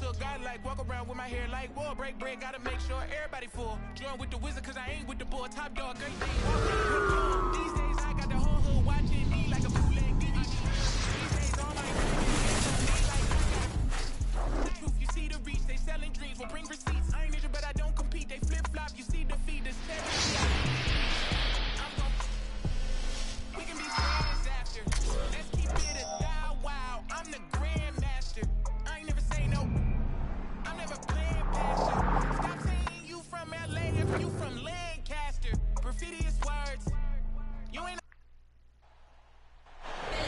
to a guy like walk around with my hair like wall. Break bread, gotta make sure everybody full. Join with the wizard, cause I ain't with the bull. Top dog, great thing. These days, I got the whole hood watching me like a bootleg DVD. These days, all my the truth, you see the reach, they selling dreams, will bring receipts. I ain't injured, but I don't compete. They flip flop, you see defeat, this we can be friends after. Let's keep it a dial wow. I'm the grandmaster. I ain't never say no. I'm never playing past you. Stop saying you from LA if you from Lancaster. Perfidious words. You ain't.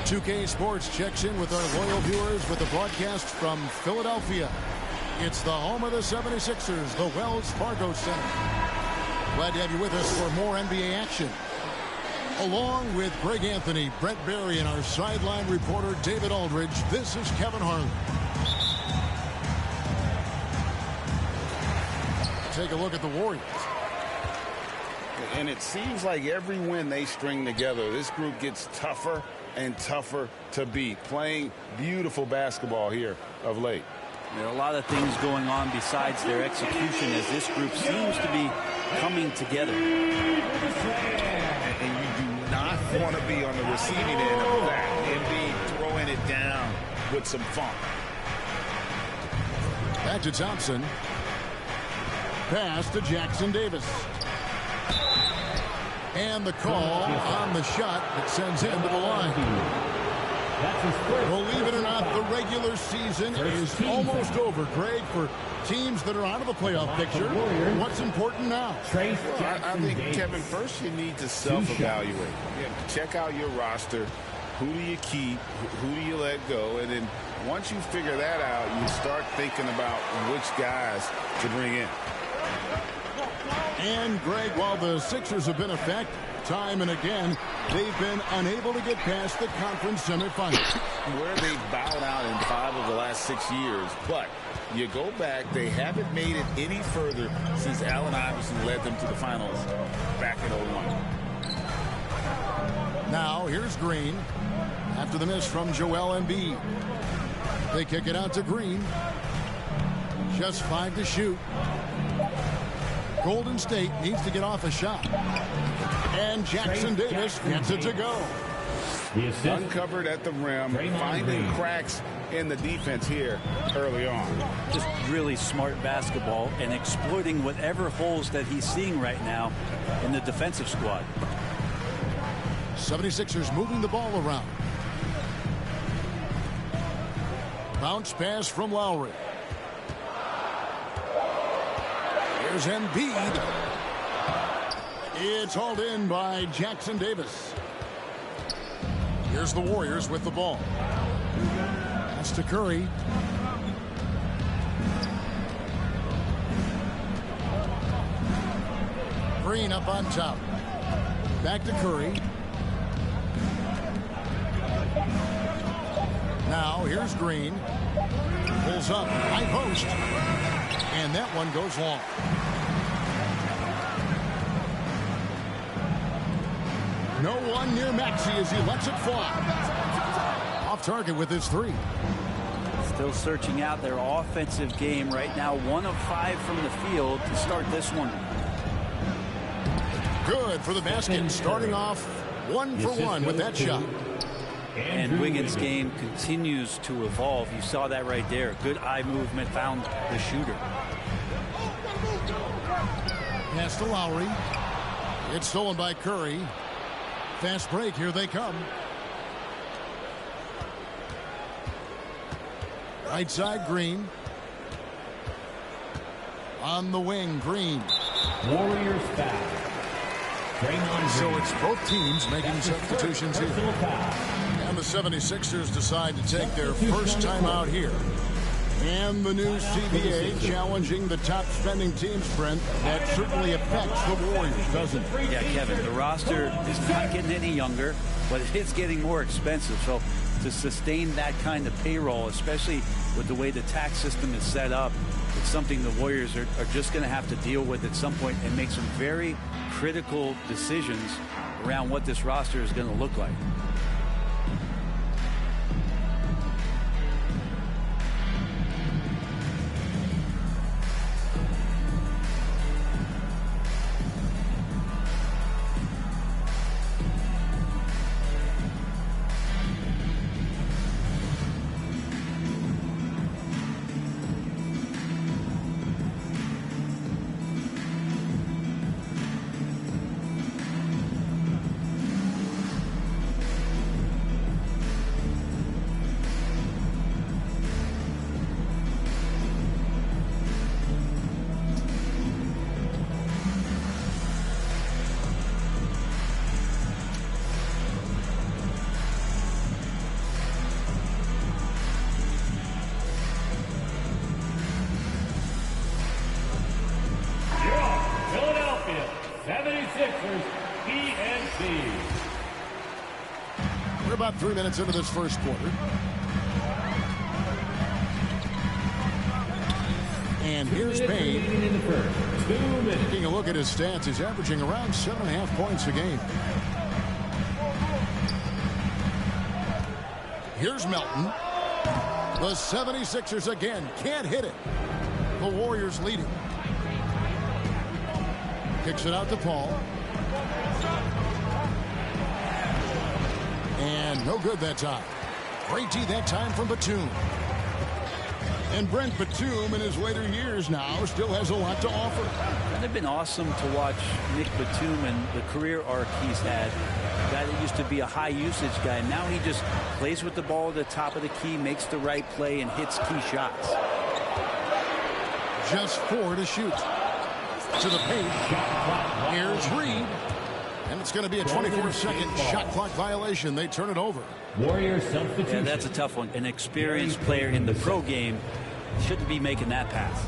2K Sports checks in with our loyal viewers with a broadcast from Philadelphia. It's the home of the 76ers, the Wells Fargo Center. Glad to have you with us for more NBA action. Along with Greg Anthony, Brett Barry, and our sideline reporter David Aldridge, this is Kevin Harlan. Take a look at the Warriors. And it seems like every win they string together, this group gets tougher and tougher to beat. Playing beautiful basketball here of late. There are a lot of things going on besides their execution as this group seems to be coming together. And you do not want to be on the receiving end of that. NB throwing it down with some funk. Back to Thompson. Pass to Jackson Davis. And the call on the shot that sends him to the line. Believe it or not, the regular season is almost over, Greg, for teams that are out of the playoff picture. What's important now? Well, I think, Kevin, first you need to self-evaluate. Check out your roster. Who do you keep? Who do you let go? And then once you figure that out, you start thinking about which guys to bring in. And, Greg, while the Sixers have been effective time and again, they've been unable to get past the conference semifinals. Where they've bowed out in 5 of the last 6 years. But you go back, they haven't made it any further since Allen Iverson led them to the finals back in 01. Now, here's Green after the miss from Joel Embiid. They kick it out to Green. Just 5 to shoot. Golden State needs to get off a shot. And Jackson Davis gets it to go. Uncovered at the rim, finding cracks in the defense here early on. Just really smart basketball and exploiting whatever holes that he's seeing right now in the defensive squad. 76ers moving the ball around. Bounce pass from Lowry. Here's Embiid. It's hauled in by Jackson Davis. Here's the Warriors with the ball. That's to Curry. Green up on top. Back to Curry. Now here's Green. Pulls up. High post. And that one goes long. No one near Maxey as he lets it fly. Off target with his 3. Still searching out their offensive game right now. 1 of 5 from the field to start this one. Good for the basket. Starting off 1 for 1 with that shot. And Wiggins' game continues to evolve. You saw that right there. Good eye movement, found the shooter. Pass to Lowry. It's stolen by Curry. Fast break, here they come. Right side, Green. On the wing, Green. Warriors foul. So it's both teams making substitutions here. And the 76ers decide to take their first time out here. And the new CBA challenging the top spending team sprint. That certainly affects the Warriors, doesn't it? Yeah, Kevin, the roster is not getting any younger, but it's getting more expensive. So to sustain that kind of payroll, especially with the way the tax system is set up, it's something the Warriors are just going to have to deal with at some point and make some very critical decisions around what this roster is going to look like. about 3 minutes into this first quarter. And here's Payne. Taking a look at his stats, he's averaging around 7.5 points a game. Here's Melton. The 76ers again can't hit it. The Warriors leading. Kicks it out to Paul. And no good that time. Great D that time from Batum. And Brent Batum, in his later years now, still has a lot to offer. And it's been awesome to watch Nick Batum and the career arc he's had. A guy that used to be a high-usage guy. Now he just plays with the ball at the top of the key, makes the right play, and hits key shots. Just 4 to shoot. To the paint. Here's Reed. And it's going to be a 24-second shot clock violation. They turn it over. Warriors substitution. Yeah, that's a tough one. An experienced player in the pro game shouldn't be making that pass.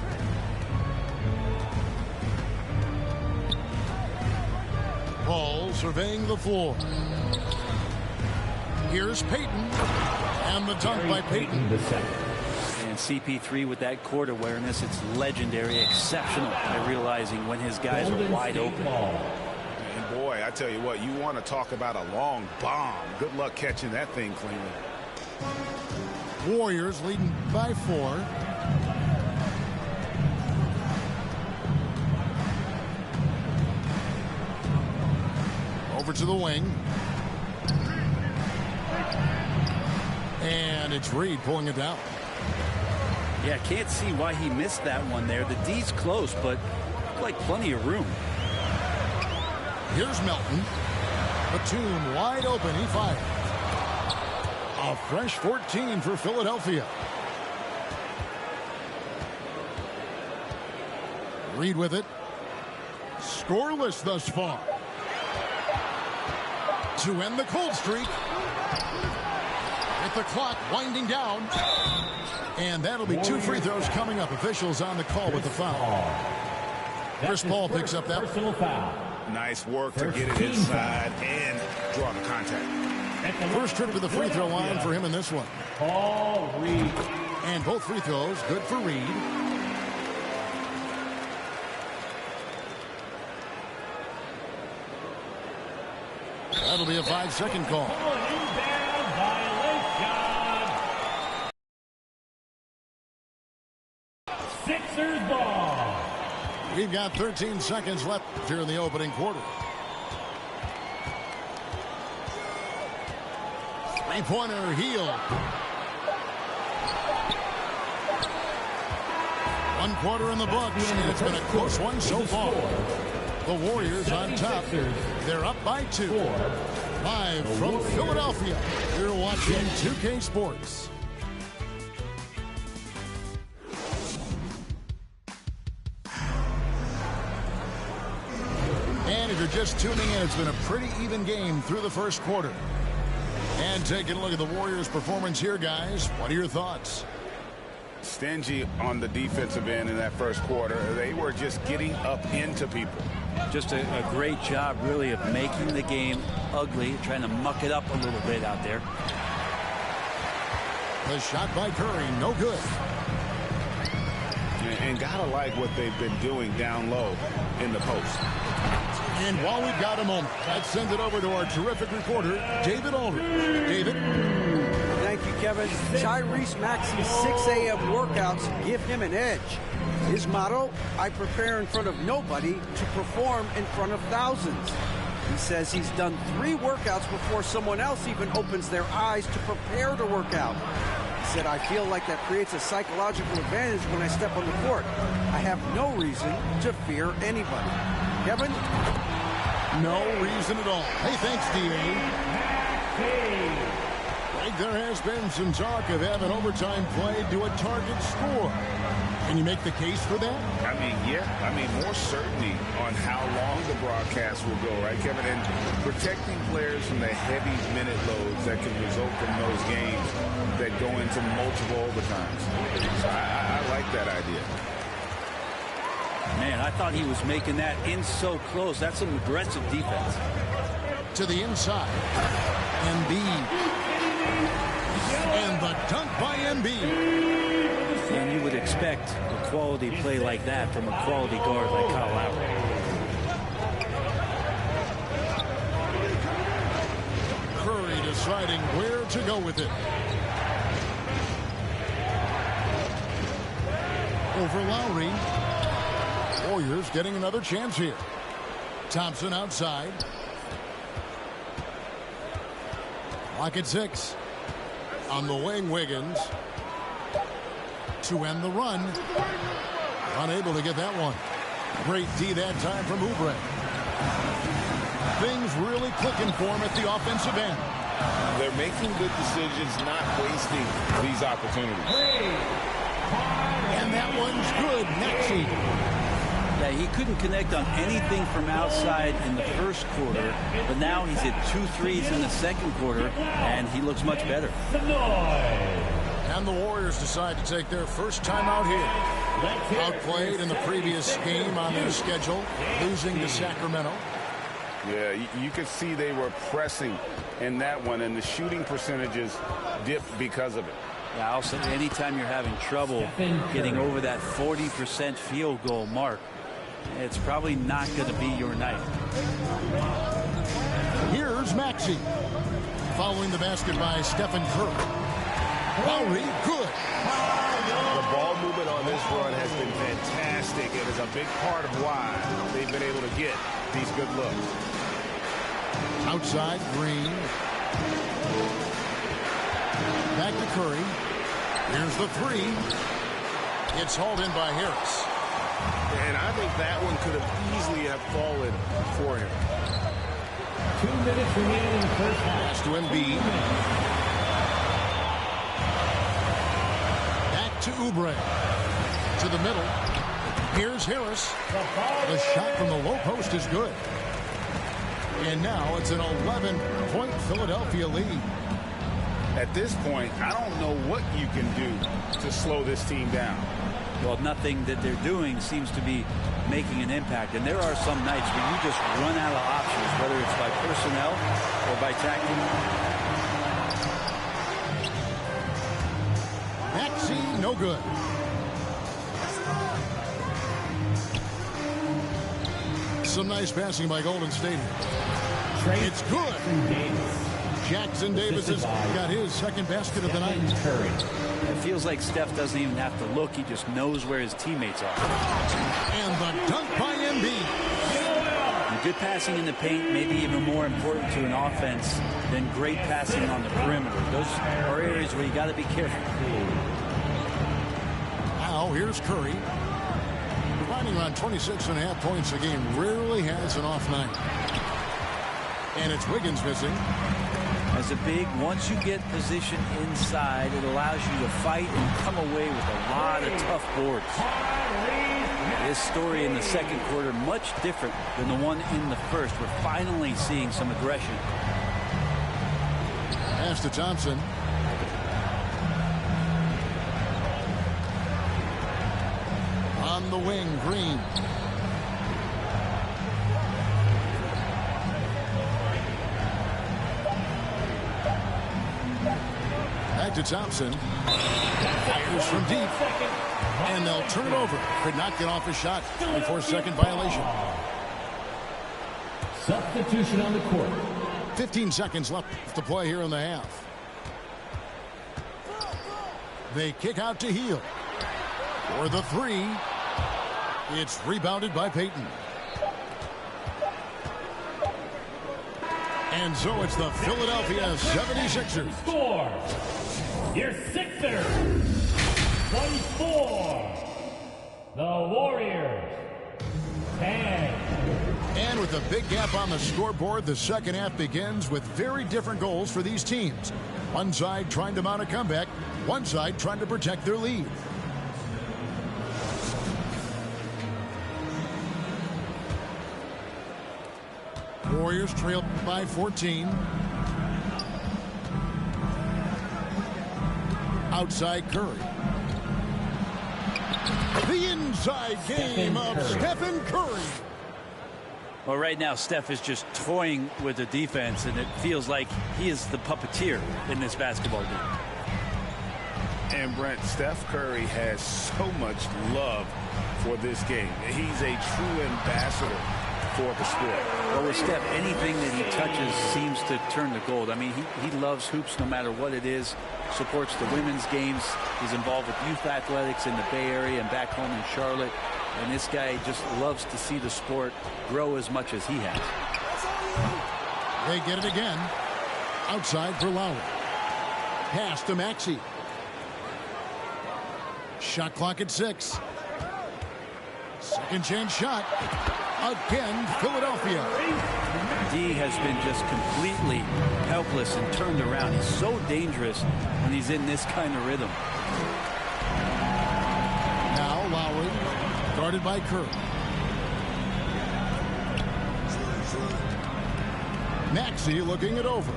Paul surveying the floor. Here's Payton. And the dunk by Payton. And CP3 with that court awareness, it's legendary, exceptional at realizing when his guys are wide open. And boy, I tell you what, you want to talk about a long bomb. Good luck catching that thing cleanly. Warriors leading by 4. Over to the wing. And it's Reed pulling it down. Yeah, can't see why he missed that one there. The D's close, but like plenty of room. Here's Melton. Batum wide open. He fires. A fresh 14 for Philadelphia. Reed with it. Scoreless thus far. To end the cold streak. With the clock winding down. And that'll be 2 free throws coming up. Officials on the call with the foul. Chris Paul picks up that. Personal foul. Nice work to get it inside and draw the contact. First trip to the free throw line for him in this one. Paul Reed. And both free throws good for Reed. That'll be a 5-second call. Inbound violation. Sixers ball. We've got 13 seconds left here in the opening quarter. Three-pointer heel. 1 quarter in the books, and it's been a close one so far. The Warriors on top. They're up by 2. Live from Philadelphia, you're watching 2K Sports. And if you're just tuning in, it's been a pretty even game through the first quarter. And taking a look at the Warriors' performance here, guys. What are your thoughts? Stingy on the defensive end in that first quarter. They were just getting up into people. Just a great job, really, of making the game ugly, trying to muck it up a little bit out there. The shot by Curry, no good. And gotta like what they've been doing down low in the post. And while we've got a moment, let's send it over to our terrific reporter, David Aldridge. David? Thank you, Kevin. Tyrese Maxey's 6 a.m. workouts give him an edge. His motto, I prepare in front of nobody to perform in front of thousands. He says he's done 3 workouts before someone else even opens their eyes to prepare to work out. He said, I feel like that creates a psychological advantage when I step on the court. I have no reason to fear anybody. Kevin? No reason at all. Hey, thanks, D.A. Like there has been some talk of having overtime played to a target score. Can you make the case for that? I mean, yeah. I mean, more certainty on how long the broadcast will go, right, Kevin? And protecting players from the heavy minute loads that can result from those games that go into multiple overtimes. So I like that idea. Man, I thought he was making that in so close. That's some aggressive defense. To the inside. Embiid. And the dunk by Embiid. And you would expect a quality play like that from a quality guard like Kyle Lowry. Curry deciding where to go with it. Over Lowry. Warriors getting another chance here. Thompson outside. Clock at 6. On the wing, Wiggins. To end the run. Unable to get that one. Great D that time from Oubre. Things really clicking for him at the offensive end. They're making good decisions, not wasting these opportunities. And that one's good. Maxey. Yeah, he couldn't connect on anything from outside in the first quarter, but now he's hit 2 threes in the second quarter, and he looks much better. And the Warriors decide to take their first time out here. Outplayed in the previous game on their schedule, losing to Sacramento. Yeah, you could see they were pressing in that one, and the shooting percentages dipped because of it. Yeah, I'll say anytime you're having trouble getting over that 40% field goal mark, it's probably not going to be your night. Here's Maxey. Following the basket by Stephen Curry. Lowry, good. The ball movement on this run has been fantastic. It is a big part of why they've been able to get these good looks. Outside, Green. Back to Curry. Here's the 3. It's hauled in by Harris. And I think that one could have easily have fallen for him. 2 minutes remaining in the first half. Pass to Embiid. Back to Oubre. To the middle. Here's Harris. The shot from the low post is good. And now it's an 11-point Philadelphia lead. At this point, I don't know what you can do to slow this team down. Well, nothing that they're doing seems to be making an impact. And there are some nights where you just run out of options, whether it's by personnel or by tactic. Maxey, no good. Some nice passing by Golden State. It's good. Jackson Davis has got his second basket of the night. It feels like Steph doesn't even have to look. He just knows where his teammates are. And the dunk by Embiid. And good passing in the paint may be even more important to an offense than great passing on the perimeter. Those are areas where you got to be careful. Now here's Curry. Providing around 26.5 points a game. Rarely has an off night. And it's Wiggins missing. As a big, once you get position inside, it allows you to fight and come away with a lot of tough boards. This story in the second quarter, much different than the one in the first. We're finally seeing some aggression. Pass to Thompson. On the wing, Green. Back to Thompson. Fires from deep. And they'll turn it over. Could not get off his shot. 24-second violation. Substitution on the court. 15 seconds left to play here in the half. They kick out to Heel. For the 3. It's rebounded by Payton. And so it's the Philadelphia 76ers. Score. Your Sixers. 24. The Warriors. 10. And with a big gap on the scoreboard, the second half begins with very different goals for these teams. One side trying to mount a comeback, one side trying to protect their lead. Warriors trailed by 14. Outside Curry. The inside game of Stephen Curry. Well, right now, Steph is just toying with the defense, and it feels like he is the puppeteer in this basketball game. And Brent, Steph Curry has so much love for this game. He's a true ambassador for the sport. Well, with Steph, anything that he touches seems to turn to gold. I mean, he loves hoops no matter what it is, supports the women's games. He's involved with youth athletics in the Bay Area and back home in Charlotte. And this guy just loves to see the sport grow as much as he has. They get it again. Outside for Lowry. Pass to Maxey. Shot clock at 6. Second chance shot. Again, Philadelphia. D has been just completely helpless and turned around. He's so dangerous when he's in this kind of rhythm. Now Lowry, guarded by Kerr. Maxey looking it over.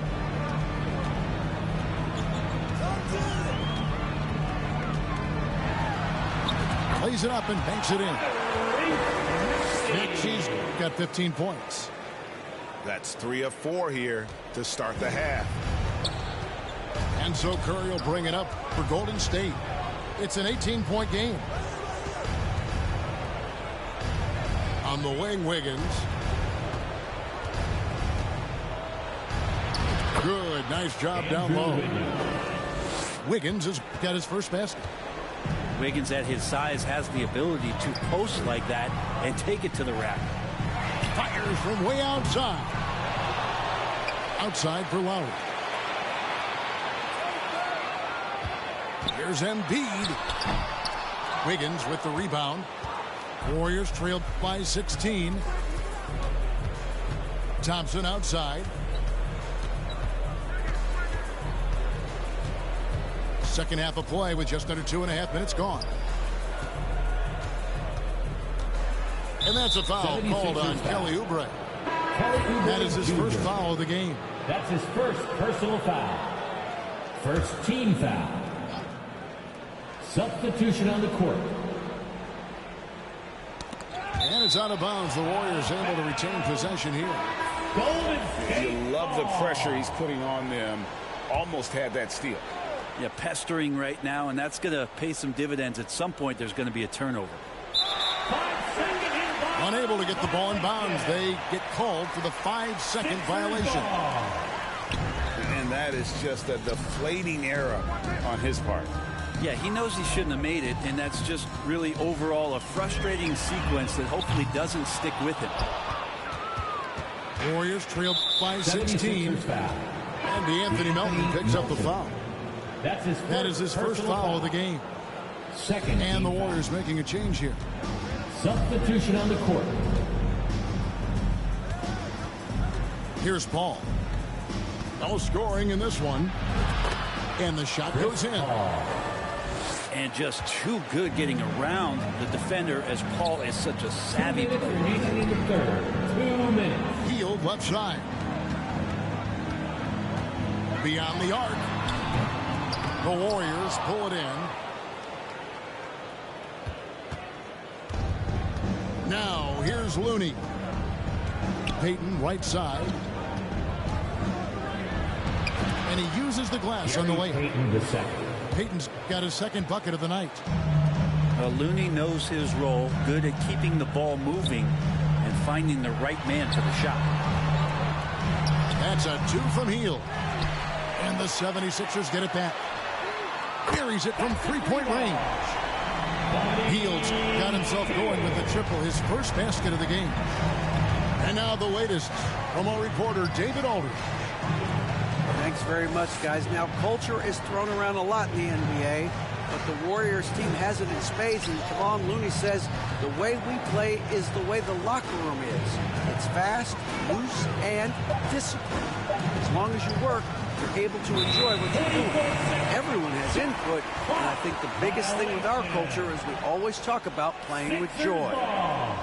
Plays it up and banks it in. Maxey's got 15 points. That's 3 of 4 here to start the half. And so Curry will bring it up for Golden State. It's an 18-point game. On the wing, Wiggins. Good, nice job down low. Wiggins has got his first basket. Wiggins at his size has the ability to post like that and take it to the rack. Fires from way outside. Outside for Lowry. Here's Embiid. Wiggins with the rebound. Warriors trailed by 16. Thompson outside. Second half of play with just under 2.5 minutes gone. And that's a foul called on Kelly Oubre. That is his first foul of the game. That's his first personal foul. First team foul. Substitution on the court. And it's out of bounds. The Warriors able to retain possession here. You love the pressure he's putting on them. Almost had that steal. Yeah, pestering right now, and that's going to pay some dividends. At some point, there's going to be a turnover. Unable to get the ball in bounds. They get called for the 5-second violation. And that is just a deflating error on his part. Yeah, he knows he shouldn't have made it, and that's just really overall a frustrating sequence that hopefully doesn't stick with him. Warriors trailed by 16. And Anthony Melton picks up the foul. That is his first foul of the game. Second. And the Warriors making a change here. Substitution on the court. Here's Paul. No scoring in this one. And the shot goes in. And just too good getting around the defender, as Paul is such a savvy player. Remaining in the third. 2 minutes. Healed left side. Beyond the arc. The Warriors pull it in. Now here's Looney. Payton right side. And he uses the glass on the layup. Payton's got his second bucket of the night. Looney knows his role, good at keeping the ball moving and finding the right man for the shot. That's a 2 from Hield. And the 76ers get it back. Carries it from 3-point range. Hield's got himself going with the triple, his first basket of the game. And now the latest from our reporter, David Aldridge. Thanks very much, guys. Now, culture is thrown around a lot in the NBA, but the Warriors team has it in spades, and Kevon Looney says the way we play is the way the locker room is. It's fast, loose, and disciplined. As long as you work, you're able to enjoy what you're doing. Everyone has input, and I think the biggest thing with our culture is we always talk about playing with joy.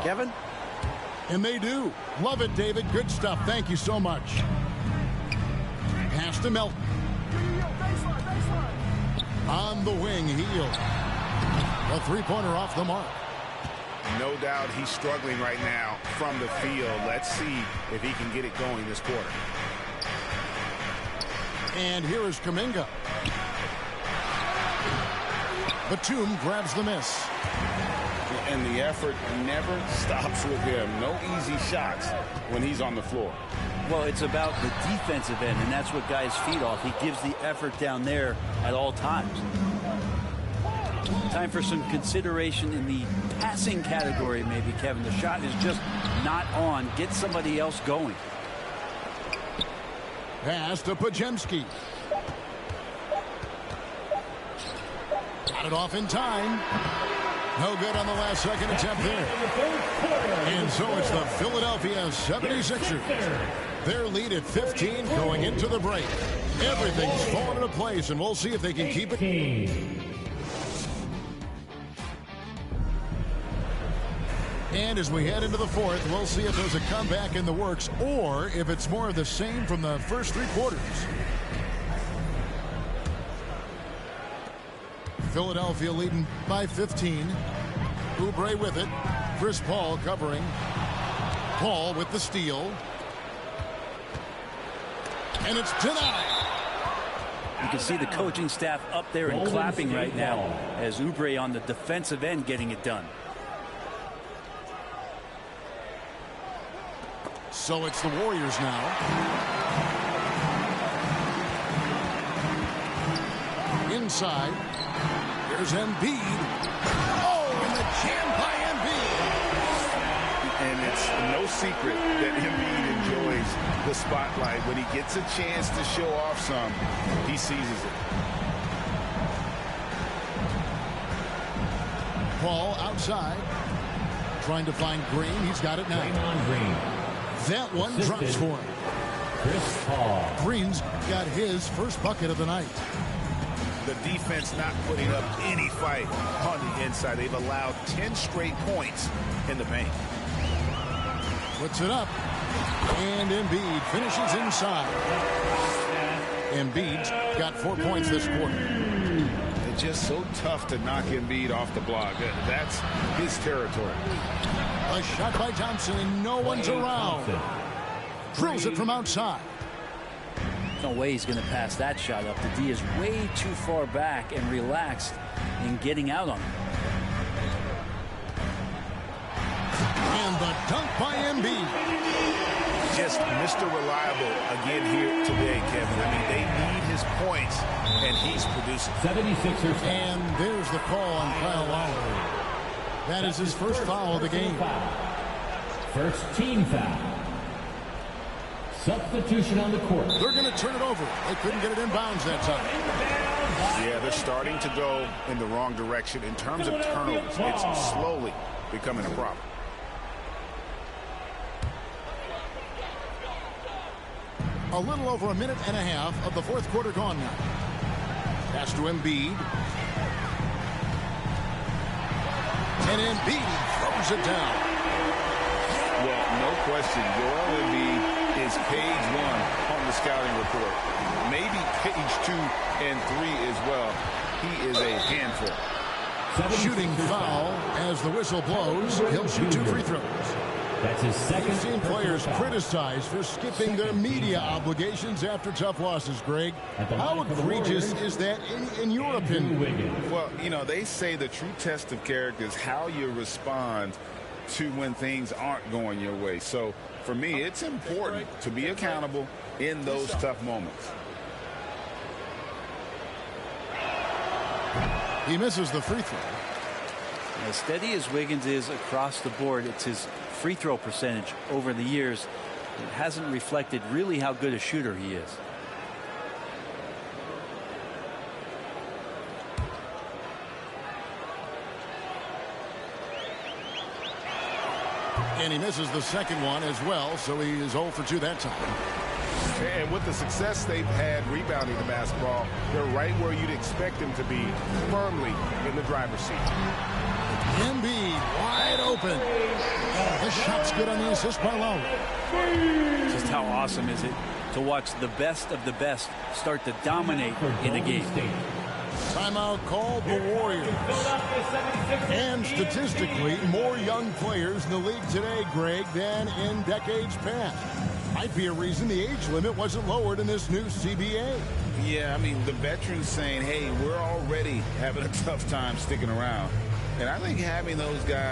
Kevin? And they do. Love it, David. Good stuff. Thank you so much. Pass to Melton. On the wing, Hield. A three-pointer off the mark. No doubt he's struggling right now from the field. Let's see if he can get it going this quarter. And here is Kuminga. Batum grabs the miss. And the effort never stops with him. No easy shots when he's on the floor. Well, it's about the defensive end, and that's what guys feed off. He gives the effort down there at all times. Time for some consideration in the passing category, maybe, Kevin. The shot is just not on. Get somebody else going. Pass to Podziemski. Got it off in time. No good on the last second attempt there. And so it's the Philadelphia 76ers. Their lead at 15 going into the break. Everything's falling into place, and we'll see if they can keep it. And as we head into the fourth, we'll see if there's a comeback in the works or if it's more of the same from the first three quarters. Philadelphia leading by 15. Oubre with it. Chris Paul covering. Paul with the steal. And it's denied. You can see the coaching staff up there and clapping right now as Oubre on the defensive end getting it done. So it's the Warriors now. Inside. There's Embiid. Oh, and the jam by Embiid. And it's no secret that Embiid enjoys the spotlight. When he gets a chance to show off some, he seizes it. Paul outside. Trying to find Green. He's got it now. Green. That one drops for him. Chris Paul. Green's got his first bucket of the night. The defense not putting up any fight on the inside. They've allowed 10 straight points in the paint. Puts it up. And Embiid finishes inside. Embiid's got 4 points this quarter. It's just so tough to knock Embiid off the block. That's his territory. A shot by Thompson, and no one's around. Drills it from outside. No way he's going to pass that shot up. The D is way too far back and relaxed in getting out on him. And the dunk by Embiid. Just Mr. Reliable again here today, Kevin. I mean, they need his points, and he's producing. 76ers. And there's the call on Kyle Lowry. That is his first foul of the game. First team foul. Substitution on the court. They're going to turn it over. They couldn't get it in bounds that time. Yeah, they're starting to go in the wrong direction in terms of turnovers. It's slowly becoming a problem. A little over a minute and a half of the fourth quarter gone now. Pass to Embiid. And Embiid throws it down. Well, no question, Joel Embiid is page 1 on the scouting report. Maybe page 2 and 3 as well. He is a handful. Shooting foul as the whistle blows. He'll shoot 2 free throws. That's his second. We've seen players criticized for skipping their media obligations after tough losses, Greg. How egregious is that in your opinion? Well, you know, they say the true test of character is how you respond to when things aren't going your way. So, for me, it's important to be accountable in those tough moments. He misses the free throw. As steady as Wiggins is across the board, it's his free throw percentage over the years. It hasn't reflected really how good a shooter he is. And he misses the second one as well, so he is 0 for 2 that time. And with the success they've had rebounding the basketball, they're right where you'd expect them to be, firmly in the driver's seat. Embiid wide open. The shot's good on the assist by Lowry. Just how awesome is it to watch the best of the best start to dominate in a game. Timeout called the Warriors. And statistically, more young players in the league today, Greg, than in decades past. Might be a reason the age limit wasn't lowered in this new CBA. Yeah, I mean, the veterans saying, hey, we're already having a tough time sticking around. And I think having those guys